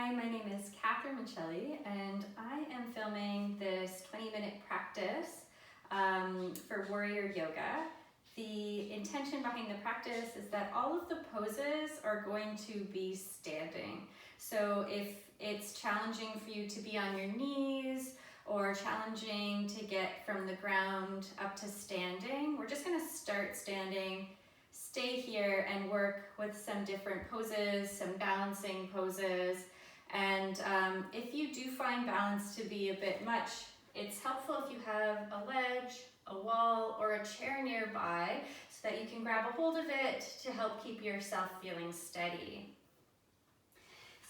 Hi, my name is Katherine Miceli, and I am filming this 20-minute practice for warrior yoga. The intention behind the practice is that all of the poses are going to be standing. So if it's challenging for you to be on your knees or challenging to get from the ground up to standing, we're just going to start standing. Stay here and work with some different poses, some balancing poses. And if you do find balance to be a bit much, it's helpful if you have a ledge, a wall, or a chair nearby so that you can grab a hold of it to help keep yourself feeling steady.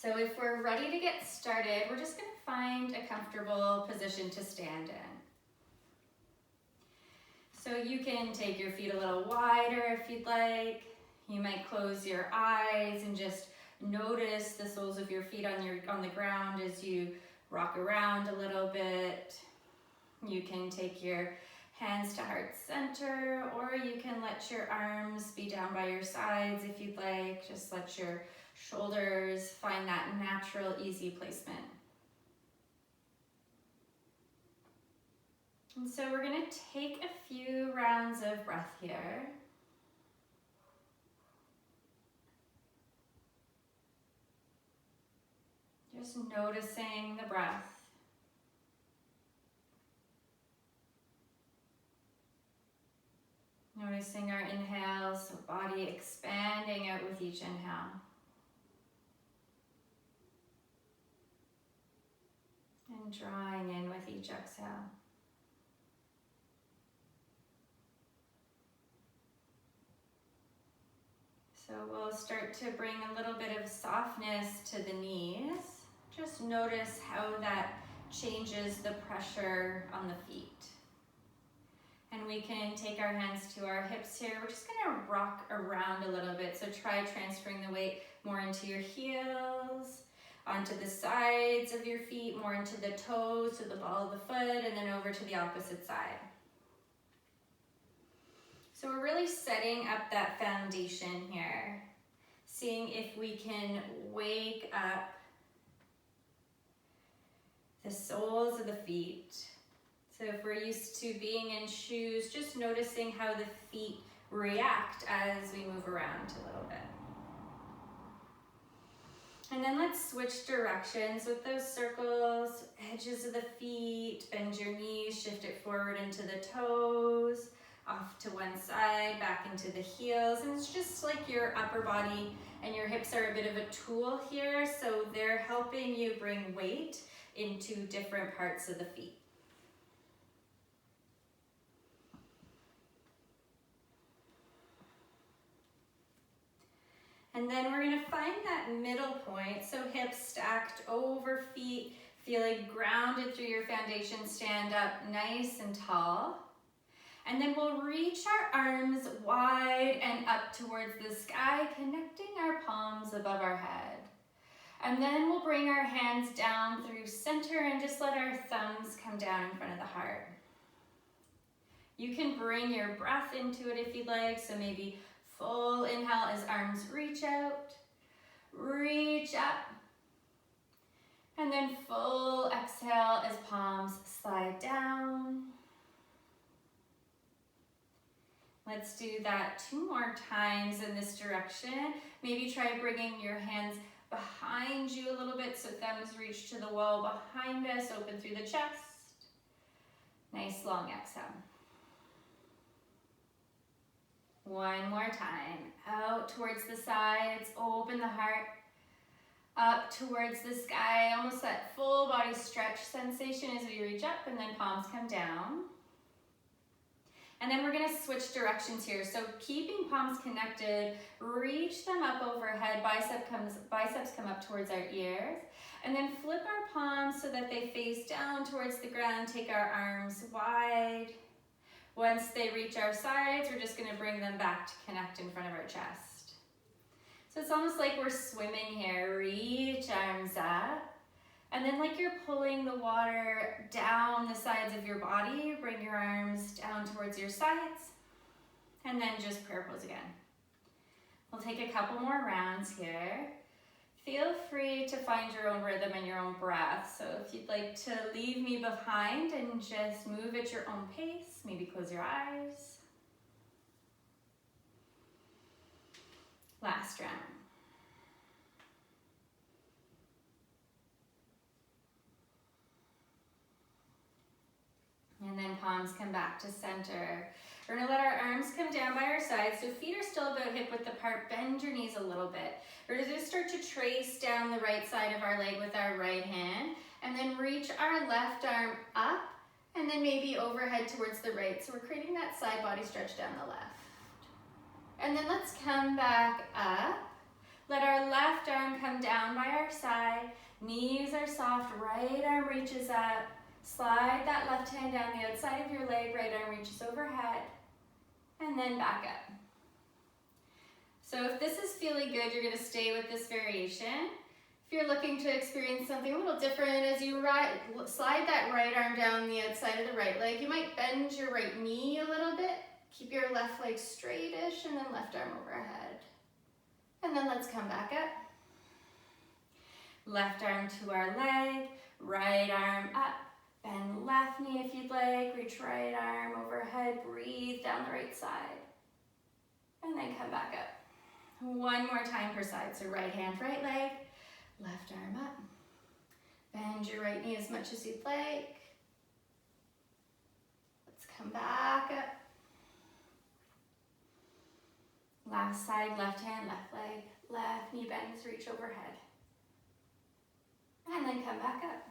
So if we're ready to get started, we're just going to find a comfortable position to stand in. So you can take your feet a little wider if you'd like. You might close your eyes and just notice the soles of your feet on the ground as you rock around a little bit. You can take your hands to heart center, or you can let your arms be down by your sides if you'd like. Just let your shoulders find that natural, easy placement. And so we're going to take a few rounds of breath here. Just noticing the breath. Noticing our inhales, so body expanding out with each inhale. And drawing in with each exhale. So we'll start to bring a little bit of softness to the knees. Just notice how that changes the pressure on the feet. And we can take our hands to our hips here. We're just gonna rock around a little bit. So try transferring the weight more into your heels, onto the sides of your feet, more into the toes, to the ball of the foot, and then over to the opposite side. So we're really setting up that foundation here, seeing if we can wake up the soles of the feet. So if we're used to being in shoes, just noticing how the feet react as we move around a little bit. And then let's switch directions with those circles, edges of the feet, bend your knees, shift it forward into the toes, off to one side, back into the heels. And it's just like your upper body and your hips are a bit of a tool here, so they're helping you bring weight into different parts of the feet. And then we're gonna find that middle point, so hips stacked over feet, feeling grounded through your foundation, stand up nice and tall. And then we'll reach our arms wide and up towards the sky, connecting our palms above our head. And then we'll bring our hands down through center and just let our thumbs come down in front of the heart. You can bring your breath into it if you'd like, so maybe full inhale as arms reach out, reach up, and then full exhale as palms slide down. Let's do that 2 more times in this direction. Maybe try bringing your hands behind you a little bit so thumbs reach to the wall behind us, open through the chest. Nice long exhale. 1 more time. Out towards the sides, open the heart. Up towards the sky, almost that full body stretch sensation as we reach up, and then palms come down. And then we're gonna switch directions here. So keeping palms connected, reach them up overhead, biceps come up towards our ears, and then flip our palms so that they face down towards the ground, take our arms wide. Once they reach our sides, we're just gonna bring them back to connect in front of our chest. So it's almost like we're swimming here. Reach arms up. And then like you're pulling the water down the sides of your body, bring your arms down towards your sides, and then just prayer pose again. We'll take a couple more rounds here. Feel free to find your own rhythm and your own breath. So if you'd like to leave me behind and just move at your own pace, maybe close your eyes. Last round. And then palms come back to center. We're gonna let our arms come down by our sides, so feet are still about hip width apart. Bend your knees a little bit. We're gonna just start to trace down the right side of our leg with our right hand, and then reach our left arm up, and then maybe overhead towards the right. So we're creating that side body stretch down the left. And then let's come back up. Let our left arm come down by our side. Knees are soft, right arm reaches up. Slide that left hand down the outside of your leg, right arm reaches overhead, and then back up. So if this is feeling good, you're gonna stay with this variation. If you're looking to experience something a little different, as you slide that right arm down the outside of the right leg, you might bend your right knee a little bit. Keep your left leg straightish, and then left arm overhead. And then let's come back up. Left arm to our leg, right arm up. Bend left knee if you'd like, reach right arm overhead, breathe down the right side, and then come back up. One more time per side, so right hand, right leg, left arm up. Bend your right knee as much as you'd like. Let's come back up. Last side, left hand, left leg, left knee bends, reach overhead. And then come back up.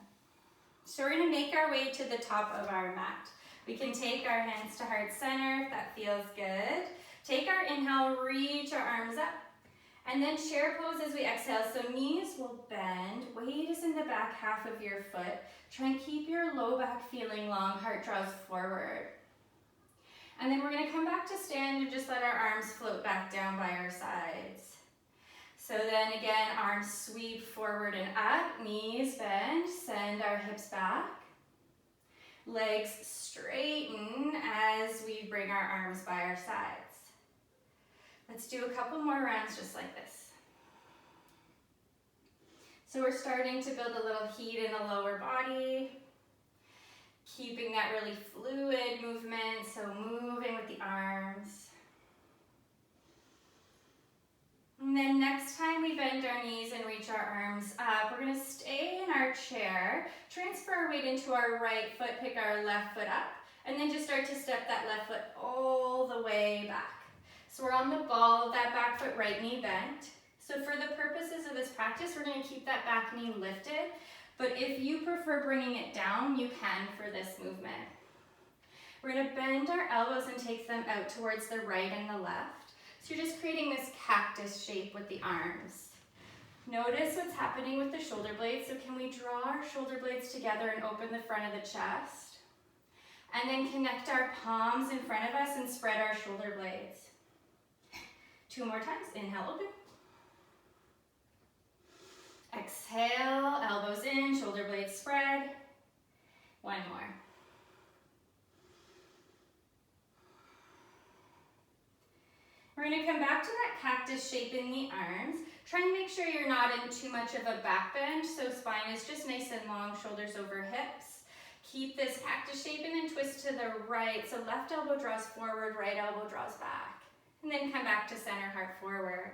So we're gonna make our way to the top of our mat. We can take our hands to heart center if that feels good. Take our inhale, reach our arms up. And then chair pose as we exhale. So knees will bend, weight is in the back half of your foot. Try and keep your low back feeling long, heart draws forward. And then we're gonna come back to stand and just let our arms float back down by our sides. So then again, arms sweep forward and up, knees bend, send our hips back. Legs straighten as we bring our arms by our sides. Let's do a couple more rounds just like this. So we're starting to build a little heat in the lower body, keeping that really fluid movement, so moving with the arms. And then next time we bend our knees and reach our arms up, we're gonna stay in our chair, transfer our weight into our right foot, pick our left foot up, and then just start to step that left foot all the way back. So we're on the ball of that back foot, right knee bent. So for the purposes of this practice, we're gonna keep that back knee lifted, but if you prefer bringing it down, you can for this movement. We're gonna bend our elbows and take them out towards the right and the left. So you're just creating this cactus shape with the arms. Notice what's happening with the shoulder blades. So can we draw our shoulder blades together and open the front of the chest? And then connect our palms in front of us and spread our shoulder blades. 2 more times, inhale, open. Exhale, elbows in, shoulder blades spread. 1 more. We're gonna come back to that cactus shape in the arms. Try and make sure you're not in too much of a back bend, so spine is just nice and long, shoulders over hips. Keep this cactus shape and then twist to the right. So left elbow draws forward, right elbow draws back. And then come back to center, heart forward.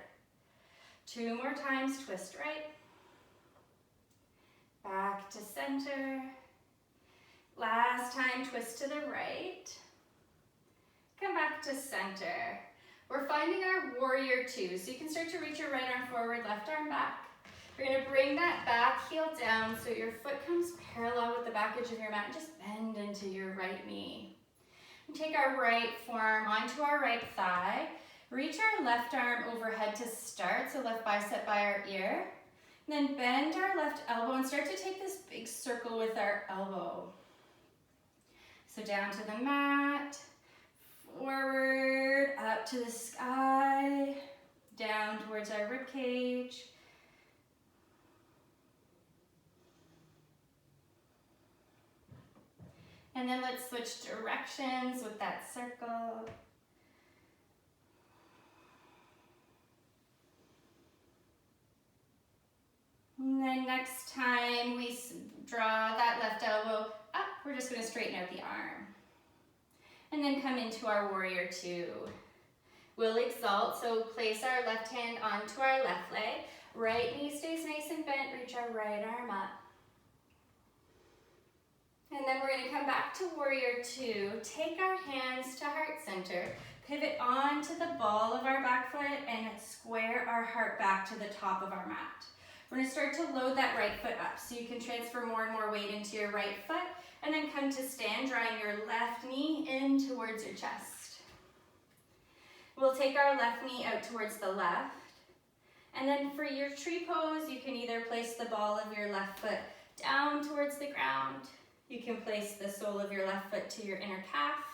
2 more times, twist right. Back to center. Last time, twist to the right. Come back to center. We're finding our warrior 2, so you can start to reach your right arm forward, left arm back. You're gonna bring that back heel down so your foot comes parallel with the back edge of your mat and just bend into your right knee. And take our right forearm onto our right thigh. Reach our left arm overhead to start, so left bicep by our ear. And then bend our left elbow and start to take this big circle with our elbow. So down to the mat. Forward, up to the sky, down towards our rib cage. And then let's switch directions with that circle. And then next time we draw that left elbow up, we're just going to straighten out the arm. And then come into our warrior two. We'll exalt, so place our left hand onto our left leg. Right knee stays nice and bent, reach our right arm up. And then we're going to come back to warrior two. Take our hands to heart center. Pivot onto the ball of our back foot and square our heart back to the top of our mat. We're going to start to load that right foot up so you can transfer more and more weight into your right foot, and then come to stand, drawing your left knee in towards your chest. We'll take our left knee out towards the left, and then for your tree pose, you can either place the ball of your left foot down towards the ground. You can place the sole of your left foot to your inner calf.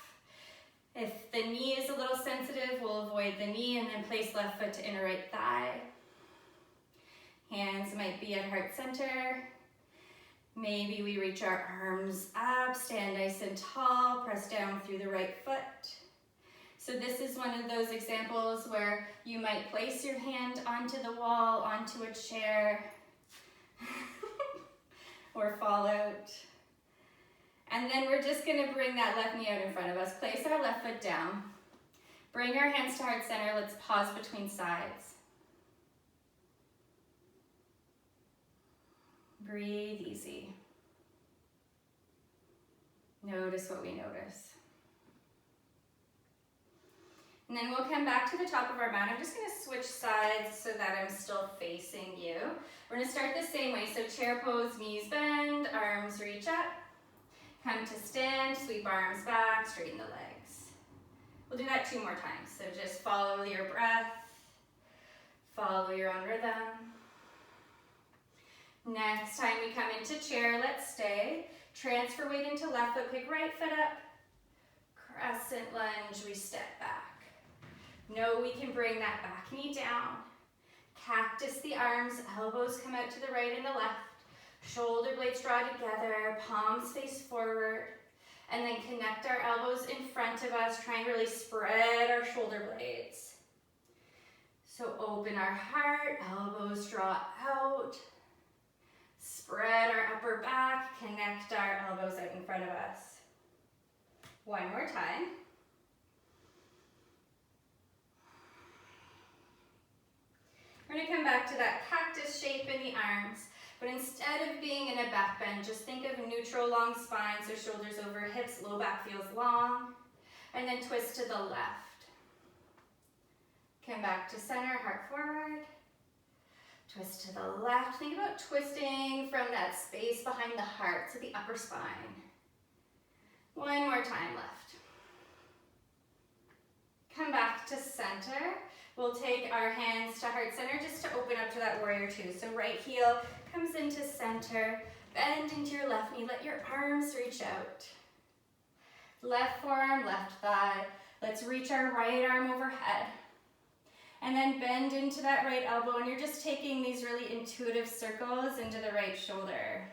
If the knee is a little sensitive, we'll avoid the knee and then place left foot to inner right thigh. Hands might be at heart center. Maybe we reach our arms up, stand nice and tall, press down through the right foot. So this is one of those examples where you might place your hand onto the wall, onto a chair, or fall out. And then we're just going to bring that left knee out in front of us. Place our left foot down. Bring our hands to heart center. Let's pause between sides. Breathe easy. Notice what we notice. And then we'll come back to the top of our mat. I'm just going to switch sides so that I'm still facing you. We're going to start the same way. So chair pose, knees bend, arms reach up. Come to stand, sweep arms back, straighten the legs. We'll do that 2 more times. So just follow your breath, follow your own rhythm. Next time we come into chair, let's stay. Transfer weight into left foot, pick right foot up. Crescent lunge, we step back. Know we can bring that back knee down. Cactus the arms, elbows come out to the right and the left. Shoulder blades draw together, palms face forward. And then connect our elbows in front of us. Try and really spread our shoulder blades. So open our heart, elbows draw out. Spread our upper back, connect our elbows out in front of us. One more time. We're going to come back to that cactus shape in the arms, but instead of being in a back bend, just think of a neutral long spine, so shoulders over hips, low back feels long, and then twist to the left. Come back to center, heart forward. Twist to the left. Think about twisting from that space behind the heart to the upper spine. One more time left. Come back to center. We'll take our hands to heart center just to open up to that warrior two. So right heel comes into center. Bend into your left knee. Let your arms reach out. Left forearm, left thigh. Let's reach our right arm overhead. And then bend into that right elbow, and you're just taking these really intuitive circles into the right shoulder.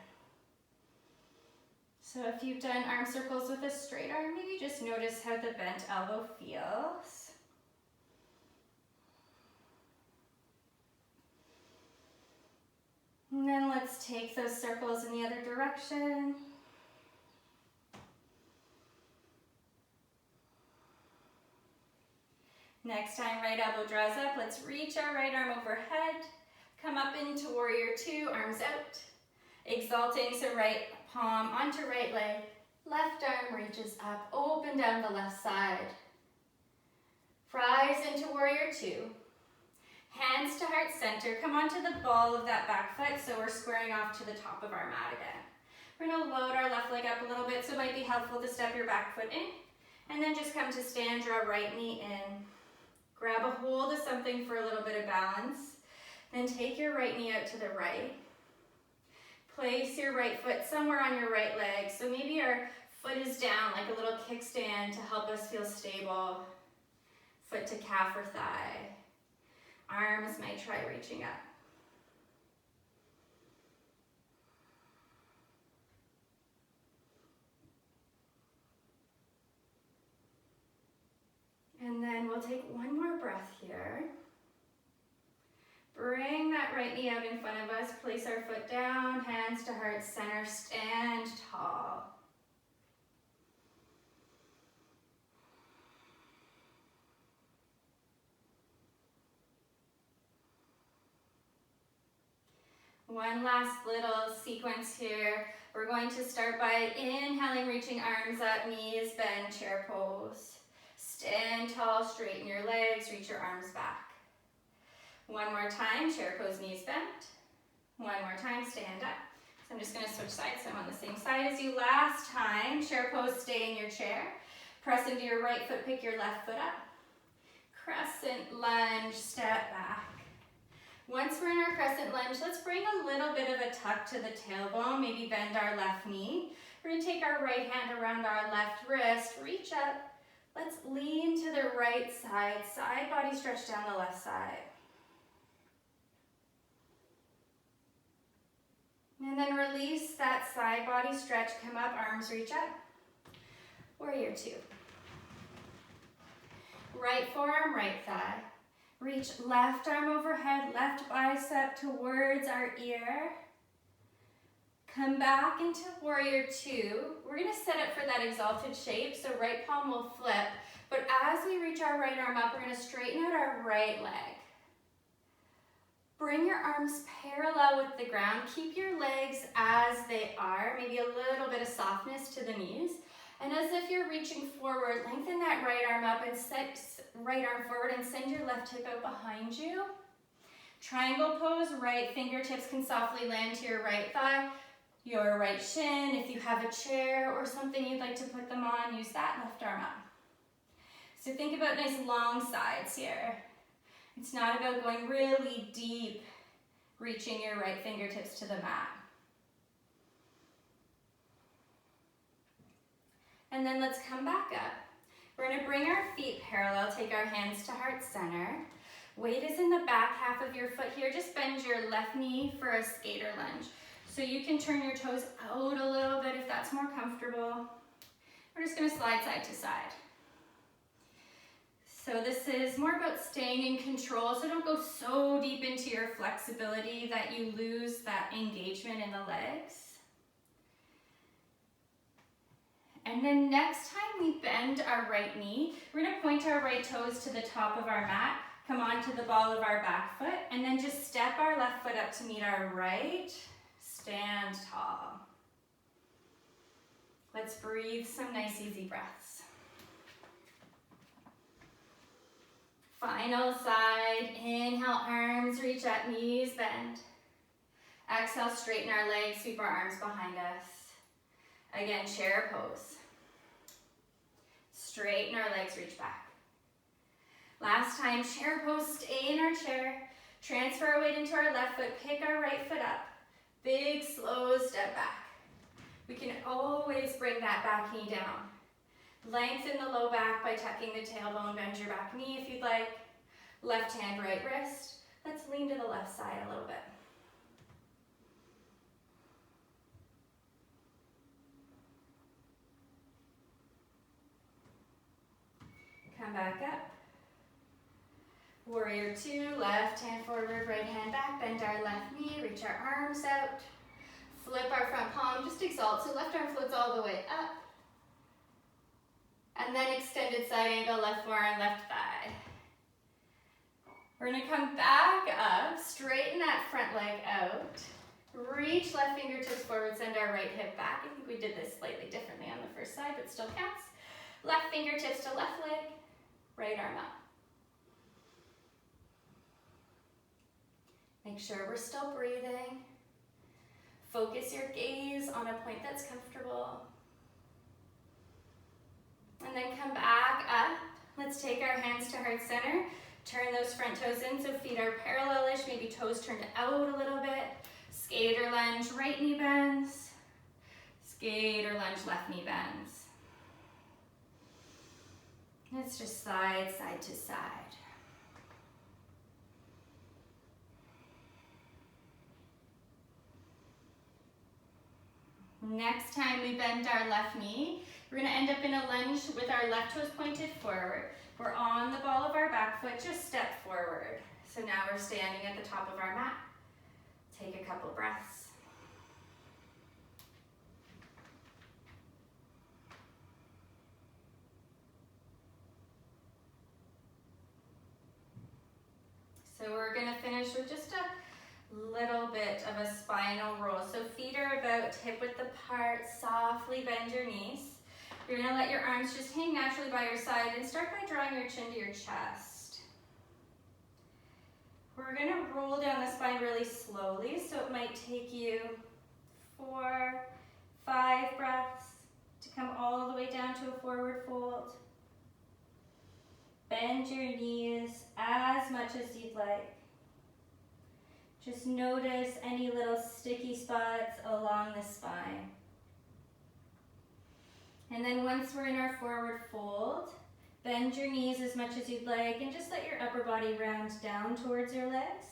So if you've done arm circles with a straight arm, maybe just notice how the bent elbow feels. And then let's take those circles in the other direction. Next time, right elbow draws up. Let's reach our right arm overhead. Come up into warrior two, arms out. Exalting, so right palm onto right leg. Left arm reaches up, open down the left side. Rise into warrior two. Hands to heart center. Come onto the ball of that back foot, so we're squaring off to the top of our mat again. We're going to load our left leg up a little bit, so it might be helpful to step your back foot in. And then just come to stand, draw right knee in. Grab a hold of something for a little bit of balance. Then take your right knee out to the right. Place your right foot somewhere on your right leg. So maybe our foot is down like a little kickstand to help us feel stable. Foot to calf or thigh. Arms might try reaching up. And then we'll take one more breath here. bring that right knee out in front of us, place our foot down, hands to heart center, stand tall. One last little sequence here. We're going to start by inhaling, reaching arms up, knees bend, chair pose. Stand tall, straighten your legs, reach your arms back. One more time, chair pose, knees bent. One more time, stand up. So I'm just going to switch sides so I'm on the same side as you. Last time, chair pose, stay in your chair. Press into your right foot, pick your left foot up. Crescent lunge, step back. Once we're in our crescent lunge, let's bring a little bit of a tuck to the tailbone, maybe bend our left knee. We're going to take our right hand around our left wrist, reach up. Let's lean to the right side, side body stretch down the left side. And then release that side body stretch, come up, arms reach up. Warrior two. Right forearm, right thigh. Reach left arm overhead, left bicep towards our ear. Come back into warrior two. We're gonna set up for that exalted shape, so right palm will flip, but as we reach our right arm up, we're gonna straighten out our right leg. Bring your arms parallel with the ground. Keep your legs as they are, maybe a little bit of softness to the knees. And as if you're reaching forward, lengthen that right arm up and set right arm forward and send your left hip out behind you. Triangle pose, right fingertips can softly land to your right thigh, your right shin. If you have a chair or something you'd like to put them on, use that left arm up. So think about nice long sides here. It's not about going really deep, reaching your right fingertips to the mat. And then let's come back up. We're gonna bring our feet parallel, take our hands to heart center. Weight is in the back half of your foot here. Just bend your left knee for a skater lunge. So you can turn your toes out a little bit if that's more comfortable. We're just gonna slide side to side. So this is more about staying in control, so don't go so deep into your flexibility that you lose that engagement in the legs. And then next time we bend our right knee, we're gonna point our right toes to the top of our mat, come onto the ball of our back foot, and then just step our left foot up to meet our right. Stand tall. Let's breathe some nice easy breaths. Final side, inhale, arms reach up, knees bend. Exhale, straighten our legs, sweep our arms behind us. Again, chair pose. Straighten our legs, reach back. Last time, chair pose, stay in our chair. Transfer our weight into our left foot, pick our right foot up. Big, slow step back. We can always bring that back knee down. Lengthen the low back by tucking the tailbone, bend your back knee if you'd like. Left hand, right wrist. Let's lean to the left side a little bit. Come back up. Warrior two, left hand forward, right hand back, bend our left knee, reach our arms out. Flip our front palm, just exalt, so left arm floats all the way up. And then extended side angle, left forearm, left thigh. We're gonna come back up, straighten that front leg out. Reach left fingertips forward, send our right hip back. I think we did this slightly differently on the first side, but still counts. Left fingertips to left leg, right arm up. Make sure we're still breathing. Focus your gaze on a point that's comfortable. And then come back up. Let's take our hands to heart center. Turn those front toes in so feet are parallel-ish, maybe toes turned out a little bit. Skater lunge, right knee bends. Skater lunge, left knee bends. Let's just slide side to side. Next time we bend our left knee, we're gonna end up in a lunge with our left toes pointed forward. We're on the ball of our back foot, just step forward. So now we're standing at the top of our mat. Take a couple breaths. So we're gonna finish with just a little bit of a spinal roll. So feet are about hip width apart, softly bend your knees. You're gonna let your arms just hang naturally by your side and start by drawing your chin to your chest. We're gonna roll down the spine really slowly, so it might take you 4, 5 breaths to come all the way down to a forward fold. Bend your knees as much as you'd like. Just notice any little sticky spots along the spine. And then once we're in our forward fold, bend your knees as much as you'd like and just let your upper body round down towards your legs.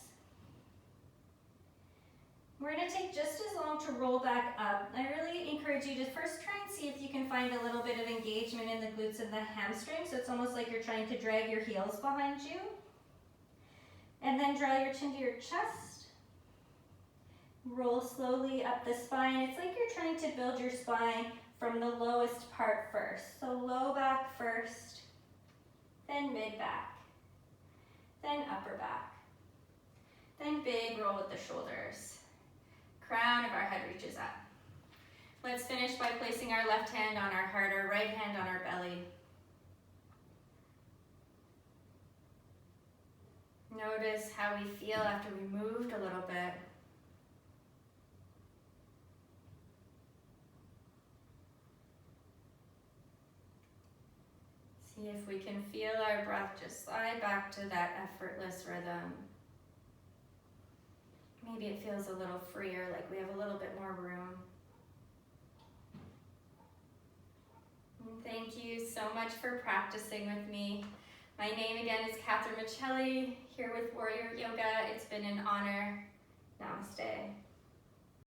We're going to take just as long to roll back up. I really encourage you to first try and see if you can find a little bit of engagement in the glutes and the hamstrings. So it's almost like you're trying to drag your heels behind you. And then draw your chin to your chest. Roll slowly up the spine. It's like you're trying to build your spine from the lowest part first. So low back first, then mid back, then upper back, then big roll with the shoulders. Crown of our head reaches up. Let's finish by placing our left hand on our heart, our right hand on our belly. Notice how we feel after we moved a little bit. See if we can feel our breath just slide back to that effortless rhythm. Maybe it feels a little freer, like we have a little bit more room. And thank you so much for practicing with me. My name again is Katherine Miceli, here with Warrior Yoga. It's been an honor. Namaste.